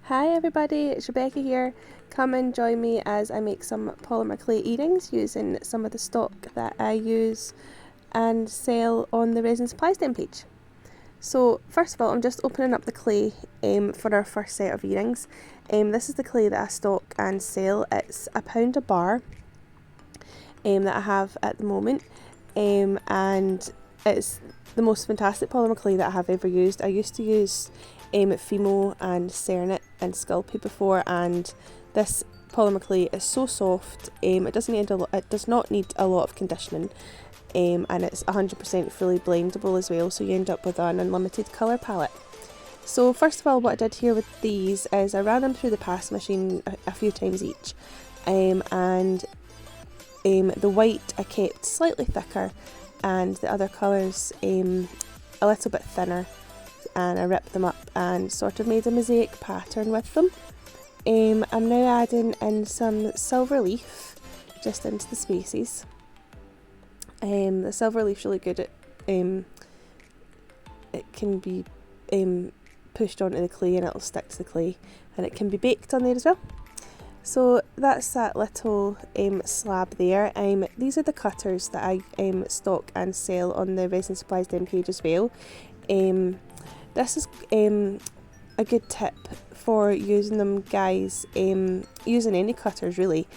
Hi everybody, it's Rebekah here. Come and join me as I make some polymer clay earrings using some of the stock that I use and sell on the Resin Supply Stem page. So first of all, I'm just opening up the clay for our first set of earrings. This is the clay that I stock and sell. It's £1 a bar that I have at the moment, and it's the most fantastic polymer clay that I have ever used. I used to use Fimo and Cernit and Sculpey before, and this polymer clay is so soft. It does not need a lot of conditioning, and it's 100% fully blendable as well, so you end up with an unlimited colour palette. So first of all, what I did here with these is I ran them through the pass machine a few times each, and the white I kept slightly thicker and the other colours a little bit thinner, and I ripped them up and sort of made a mosaic pattern with them. I'm now adding in some silver leaf just into the spaces. The silver leaf's really good at it can be pushed onto the clay and it'll stick to the clay, and it can be baked on there as well. So that's that little slab there. These are the cutters that I stock and sell on the Resin Supply Stem page as well. This is a good tip for using them, guys, using any cutters really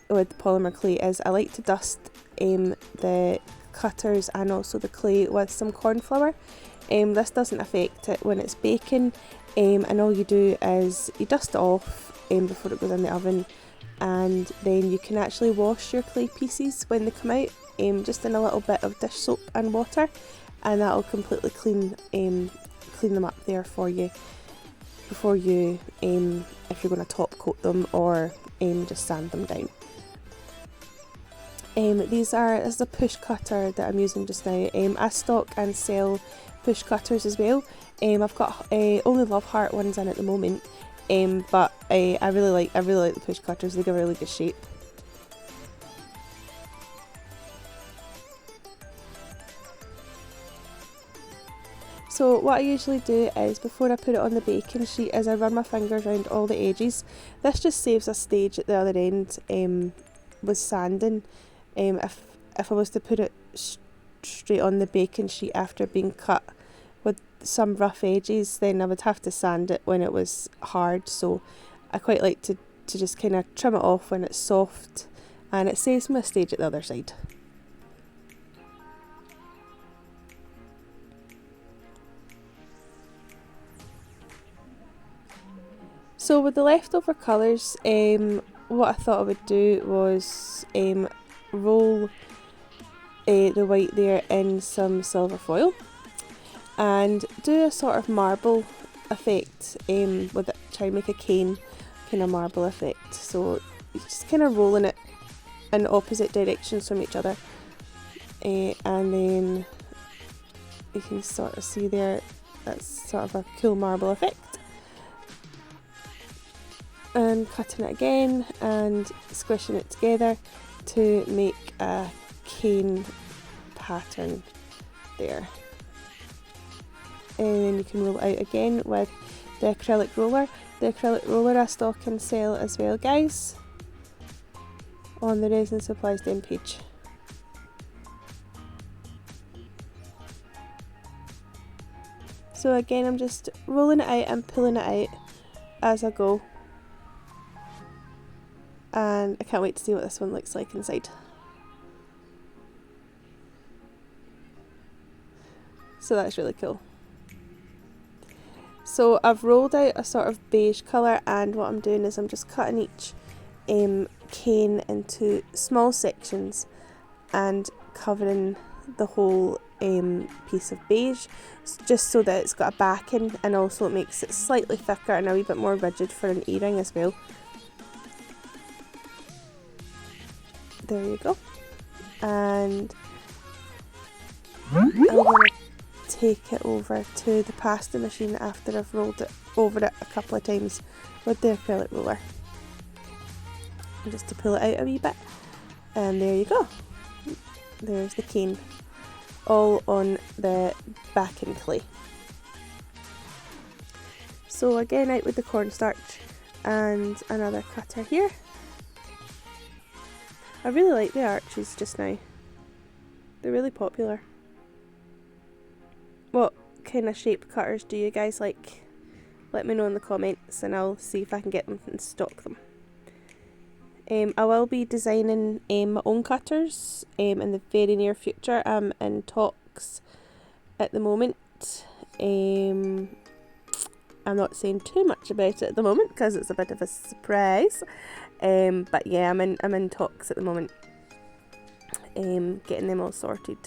with polymer clay, is I like to dust the cutters and also the clay with some corn flour. This doesn't affect it when it's baking, and all you do is you dust it off before it goes in the oven, and then you can actually wash your clay pieces when they come out just in a little bit of dish soap and water, and that'll completely clean them up there for you before you if you're going to top coat them or just sand them down. This is a push cutter that I'm using just now. I stock and sell push cutters as well. I've got only Love Heart ones in at the moment, but I really like the push cutters. They give a really good shape. So what I usually do is, before I put it on the baking sheet, is I run my fingers around all the edges. This just saves a stage at the other end with sanding. If I was to put it straight on the baking sheet after being cut with some rough edges, then I would have to sand it when it was hard. So I quite like to just kind of trim it off when it's soft, and it saves me a stage at the other side. So with the leftover colours, what I thought I would do was roll the white there in some silver foil and do a sort of marble effect with it, try and make a cane kind of marble effect. So you're just kind of rolling it in opposite directions from each other, and then you can sort of see there, that's sort of a cool marble effect. And cutting it again and squishing it together to make a cane pattern there. And then you can roll it out again with the acrylic roller. The acrylic roller I stock and sell as well, guys, on the Resin Supply Stem page. So again, I'm just rolling it out and pulling it out as I go. And I can't wait to see what this one looks like inside. So that's really cool. So I've rolled out a sort of beige colour, and what I'm doing is I'm just cutting each cane into small sections and covering the whole piece of beige, just so that it's got a backing, and also it makes it slightly thicker and a wee bit more rigid for an earring as well. There you go. And I'm going to take it over to the pasta machine after I've rolled it over it a couple of times with the acrylic roller, and just to pull it out a wee bit. And there you go. There's the cane, all on the backing clay. So again, out with the cornstarch and another cutter here. I really like the arches just now. They're really popular. What kind of shape cutters do you guys like? Let me know in the comments and I'll see if I can get them and stock them. I will be designing my own cutters in the very near future. I'm in talks at the moment. I'm not saying too much about it at the moment because it's a bit of a surprise. But yeah, I'm in talks at the moment. Getting them all sorted.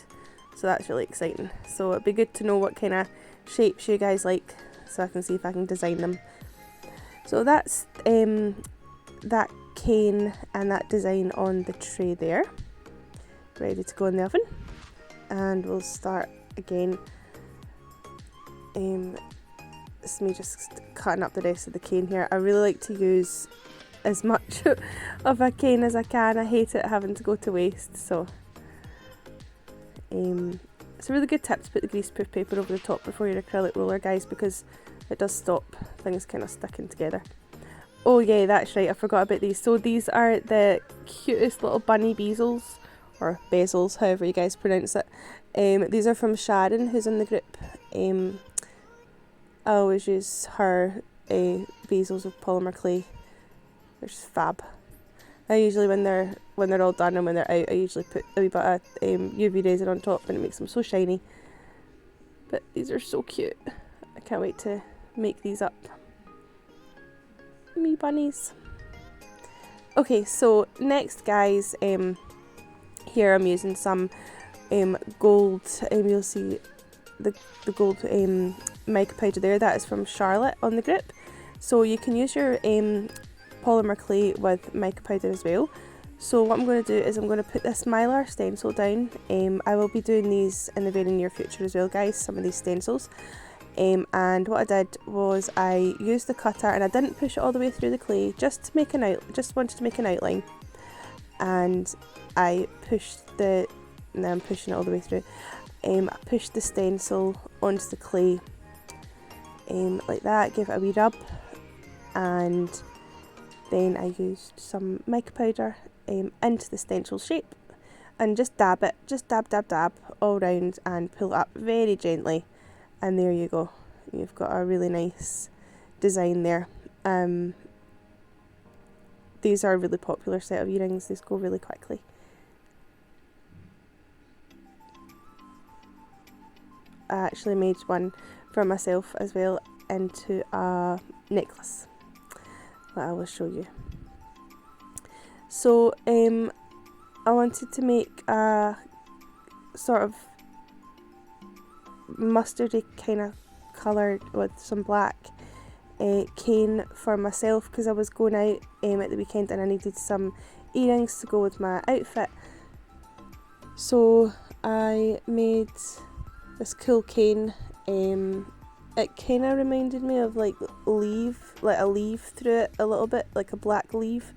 So that's really exciting. So it'd be good to know what kind of shapes you guys like so I can see if I can design them. So that's that cane and that design on the tray there. Ready to go in the oven. And we'll start again. It's me just cutting up the rest of the cane here. I really like to use as much of a cane as I can. I hate it having to go to waste, so it's a really good tip to put the greaseproof paper over the top before your acrylic roller, guys, because it does stop things kind of sticking together. Oh yeah, that's right, I forgot about these. So these are the cutest little bunny bezels, or bezels, however you guys pronounce it. These are from Sharon, who's in the group. I always use her bezels with polymer clay. They're just fab. I usually, when they're all done and when they're out, I usually put a wee bit of UV resin on top and it makes them so shiny. But these are so cute. I can't wait to make these up. Me bunnies. Okay, so next, guys, here I'm using some gold, you'll see the gold mica powder there. That is from Charlotte on the group. So you can use your polymer clay with mica powder as well. So what I'm going to do is I'm going to put this mylar stencil down. I will be doing these in the very near future as well, guys, some of these stencils. And what I did was I used the cutter and I didn't push it all the way through the clay, just wanted to make an outline. And I pushed the, now I'm pushing it all the way through. I pushed the stencil onto the clay like that, give it a wee rub, and then I used some mica powder into the stencil shape and just dab it, just dab all round and pull it up very gently, and there you go, you've got a really nice design there. These are a really popular set of earrings, these go really quickly. I actually made one for myself as well into a necklace that I will show you. So I wanted to make a sort of mustardy kind of colour with some black cane for myself because I was going out at the weekend and I needed some earrings to go with my outfit. So I made this cool cane. It kind of reminded me of like a leaf through it a little bit, like a black leaf.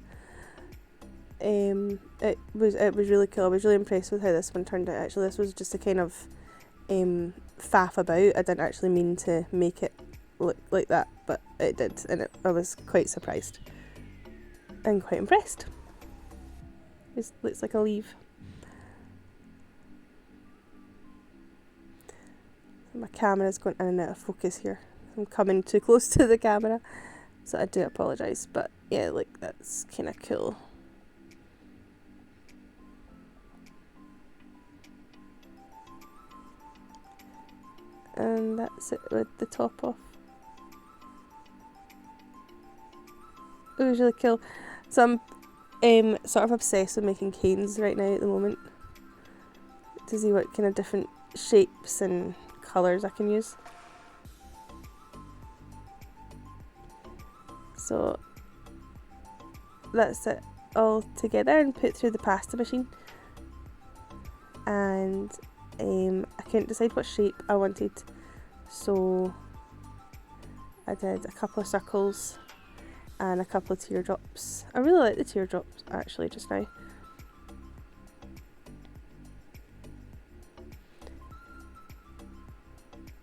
It was really cool. I was really impressed with how this one turned out. Actually, this was just a kind of faff about. I didn't actually mean to make it look like that, but it did, and I was quite surprised and quite impressed. It looks like a leaf. My camera's going in and out of focus here. I'm coming too close to the camera, so I do apologise. But yeah, like that's kind of cool. And that's it with the top off. It was really cool. So I'm sort of obsessed with making canes right now at the moment to see what kind of different shapes and colours I can use. So that's it all together and put through the pasta machine. And I couldn't decide what shape I wanted, so I did a couple of circles and a couple of teardrops. I really like the teardrops actually just now.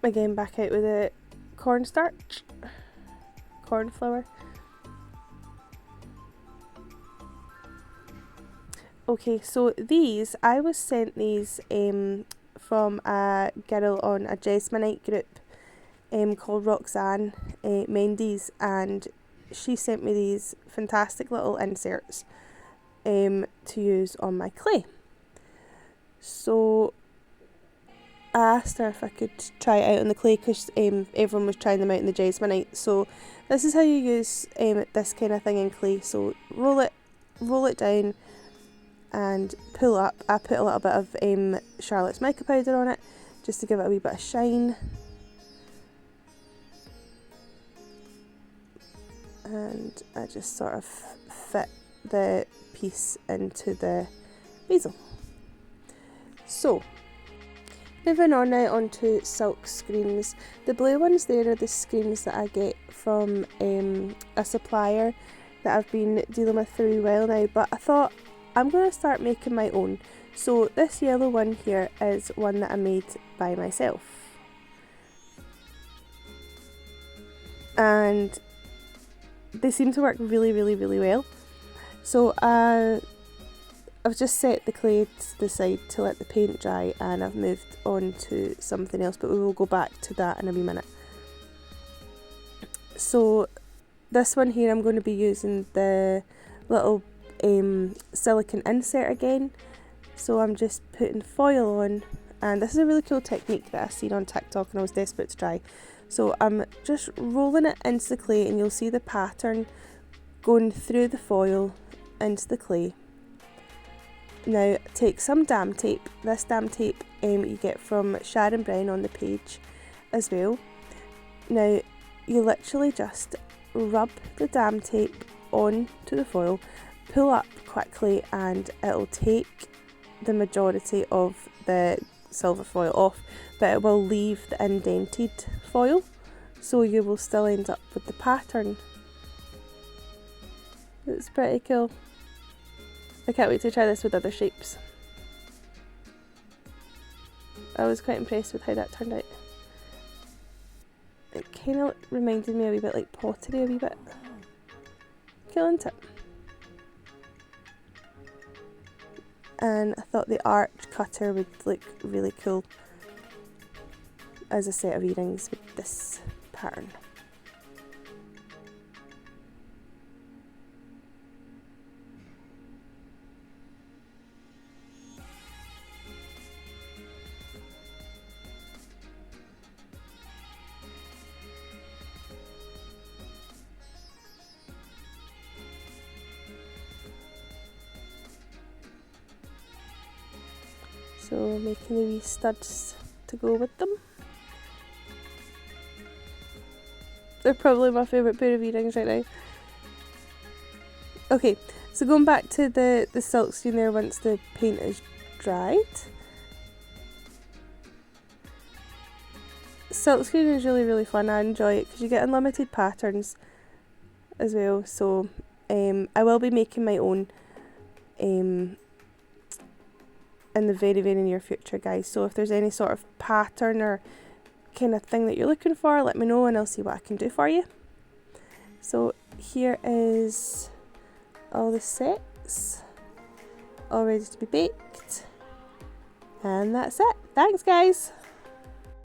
Again, back out with the cornstarch corn flour. Okay, so I was sent these from a girl on a Jesmonite group called Roxanne Mendes, and she sent me these fantastic little inserts to use on my clay. So I asked her if I could try it out on the clay because everyone was trying them out in the Jesmonite. So this is how you use this kind of thing in clay. So roll it down and pull up. I put a little bit of Charlotte's mica powder on it just to give it a wee bit of shine. And I just sort of fit the piece into the basil. So, moving on now onto silk screens. The blue ones there are the screens that I get from a supplier that I've been dealing with for a while now, but I thought I'm going to start making my own. So this yellow one here is one that I made by myself. And they seem to work really, really, really well. So I've just set the clay to the side to let the paint dry, and I've moved on to something else, but we will go back to that in a wee minute. So this one here, I'm going to be using the little silicone insert again. So I'm just putting foil on, and this is a really cool technique that I've seen on TikTok and I was desperate to try. So I'm just rolling it into the clay, and you'll see the pattern going through the foil into the clay. Now take some dam tape. This dam tape you get from Sharon Brown on the page as well. Now you literally just rub the dam tape onto the foil, pull up quickly, and it'll take the majority of the silver foil off, but it will leave the indented foil, so you will still end up with the pattern. It's pretty cool. I can't wait to try this with other shapes. I was quite impressed with how that turned out. It kind of reminded me a wee bit like pottery, a wee bit. Cool, isn't it? And I thought the arch cutter would look really cool as a set of earrings with this pattern. So making the wee studs to go with them. They're probably my favourite pair of earrings right now. Okay, so going back to the silk screen there once the paint is dried. Silk screen is really, really fun. I enjoy it because you get unlimited patterns as well. So I will be making my own in the very, very near future, guys. So if there's any sort of pattern or kind of thing that you're looking for, let me know and I'll see what I can do for you. So here is all the sets all ready to be baked, and that's it. Thanks, guys.